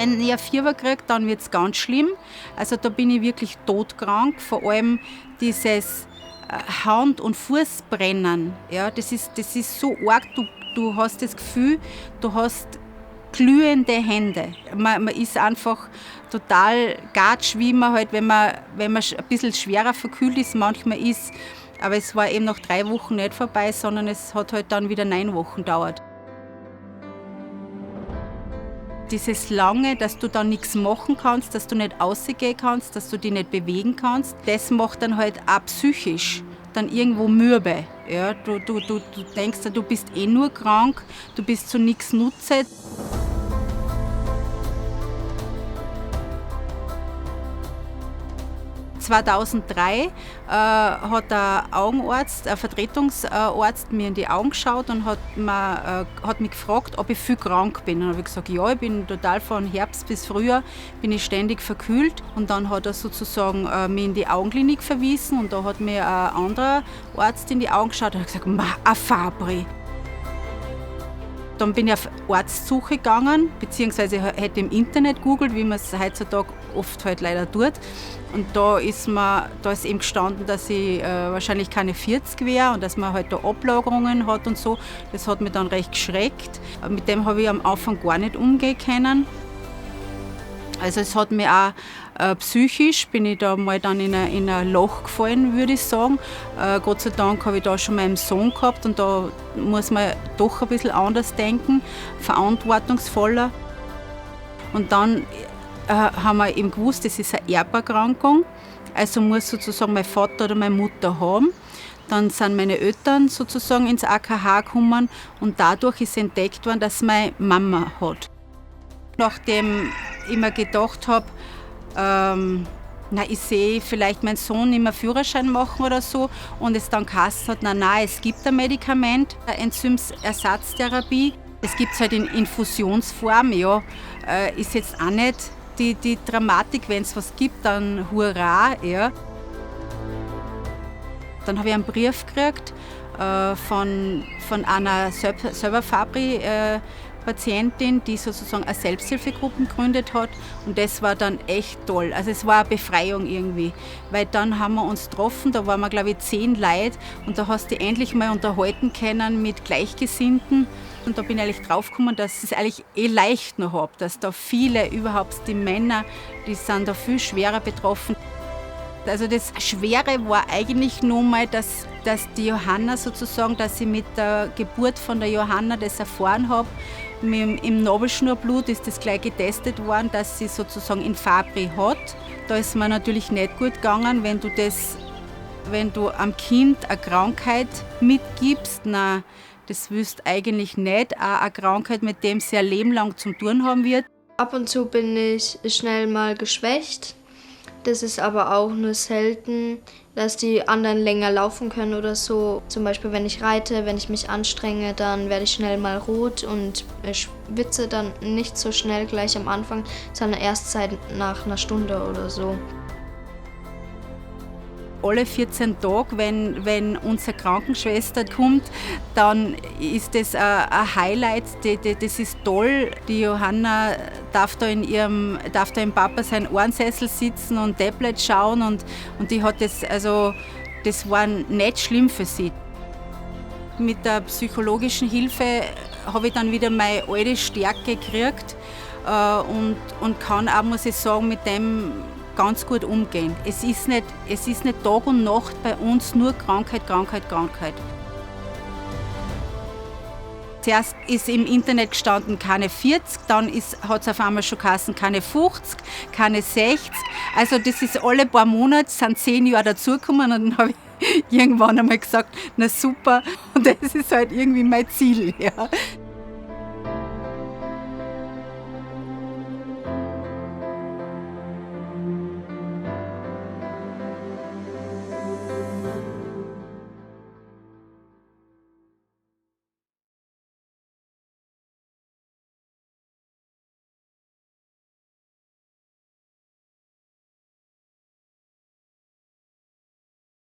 wenn ich ein Fieber kriege, dann wird es ganz schlimm. Also da bin ich wirklich todkrank. Vor allem dieses Hand- und Fußbrennen. Ja, das ist so arg. Du hast das Gefühl, du hast glühende Hände. Man ist einfach total gatsch, wie man halt, wenn man ein bisschen schwerer verkühlt ist, manchmal ist. Aber es war eben nach 3 Wochen nicht vorbei, sondern es hat halt dann wieder 9 Wochen gedauert. Dieses Lange, dass du dann nichts machen kannst, dass du nicht rausgehen kannst, dass du dich nicht bewegen kannst, das macht dann halt auch psychisch dann irgendwo mürbe. Ja, du denkst, du bist eh nur krank, du bist zu nichts Nutze. 2003 hat ein Augenarzt, ein Vertretungsarzt, mir in die Augen geschaut und hat mich gefragt, ob ich viel krank bin. Und habe ich gesagt, ja, ich bin total von Herbst bis Frühjahr bin ich ständig verkühlt. Und dann hat er sozusagen mich in die Augenklinik verwiesen und da hat mir ein anderer Arzt in die Augen geschaut und hat gesagt, ein Fabry. Dann bin ich auf Arztsuche gegangen, beziehungsweise hätte im Internet googelt, wie man es heutzutage oft halt leider tut. Und da ist eben gestanden, dass ich wahrscheinlich keine 40 wäre und dass man halt da Ablagerungen hat und so. Das hat mich dann recht geschreckt. Mit dem habe ich am Anfang gar nicht umgehen können. Also es hat mich auch psychisch, bin ich da mal dann in ein Loch gefallen, würde ich sagen. Gott sei Dank habe ich da schon meinen Sohn gehabt und da muss man doch ein bisschen anders denken, verantwortungsvoller. Und dann haben wir eben gewusst, das ist eine Erberkrankung, also muss sozusagen mein Vater oder meine Mutter haben. Dann sind meine Eltern sozusagen ins AKH gekommen und dadurch ist entdeckt worden, dass meine Mama hat. Nachdem ich mir gedacht habe, ich sehe vielleicht meinen Sohn nicht mehr Führerschein machen oder so und es dann geheißen hat, nein, es gibt ein Medikament, eine Enzymsersatztherapie. Es gibt es halt in Infusionsform, ja, ist jetzt auch nicht die Dramatik, wenn es was gibt, dann hurra. Ja. Dann habe ich einen Brief gekriegt von einer selber Fabry-Patientin, die sozusagen eine Selbsthilfegruppe gegründet hat und das war dann echt toll. Also es war eine Befreiung irgendwie, weil dann haben wir uns getroffen, da waren wir glaube ich 10 Leute und da hast du dich endlich mal unterhalten können mit Gleichgesinnten. Und da bin ich eigentlich draufgekommen, dass ich es eigentlich leicht noch habe, dass da viele, überhaupt die Männer, die sind da viel schwerer betroffen. Also das Schwere war eigentlich nur mal, dass die Johanna sozusagen, dass ich mit der Geburt von der Johanna das erfahren habe. Im Nabelschnurblut ist das gleich getestet worden, dass sie sozusagen in Fabry hat. Da ist mir natürlich nicht gut gegangen, wenn du am Kind eine Krankheit mitgibst. Na, das willst du eigentlich nicht. Auch eine Krankheit, mit dem sie ein Leben lang zu tun haben wird. Ab und zu bin ich schnell mal geschwächt. Das ist aber auch nur selten, dass die anderen länger laufen können oder so. Zum Beispiel, wenn ich reite, wenn ich mich anstrenge, dann werde ich schnell mal rot und schwitze dann nicht so schnell gleich am Anfang, sondern erst nach einer Stunde oder so. Alle 14 Tage, wenn unsere Krankenschwester kommt, dann ist das ein Highlight, das ist toll. Die Johanna darf da im Papa seinen Ohrensessel sitzen und Tablet schauen und die hat das war nicht schlimm für sie. Mit der psychologischen Hilfe habe ich dann wieder meine alte Stärke gekriegt und kann auch, muss ich sagen, mit dem ganz gut umgehen. Es ist nicht Tag und Nacht bei uns nur Krankheit, Krankheit, Krankheit. Zuerst ist im Internet gestanden keine 40, dann hat es auf einmal schon geheißen keine 50, keine 60. Also das ist alle paar Monate, sind 10 Jahre dazugekommen und dann habe ich irgendwann einmal gesagt, na super, und das ist halt irgendwie mein Ziel. Ja.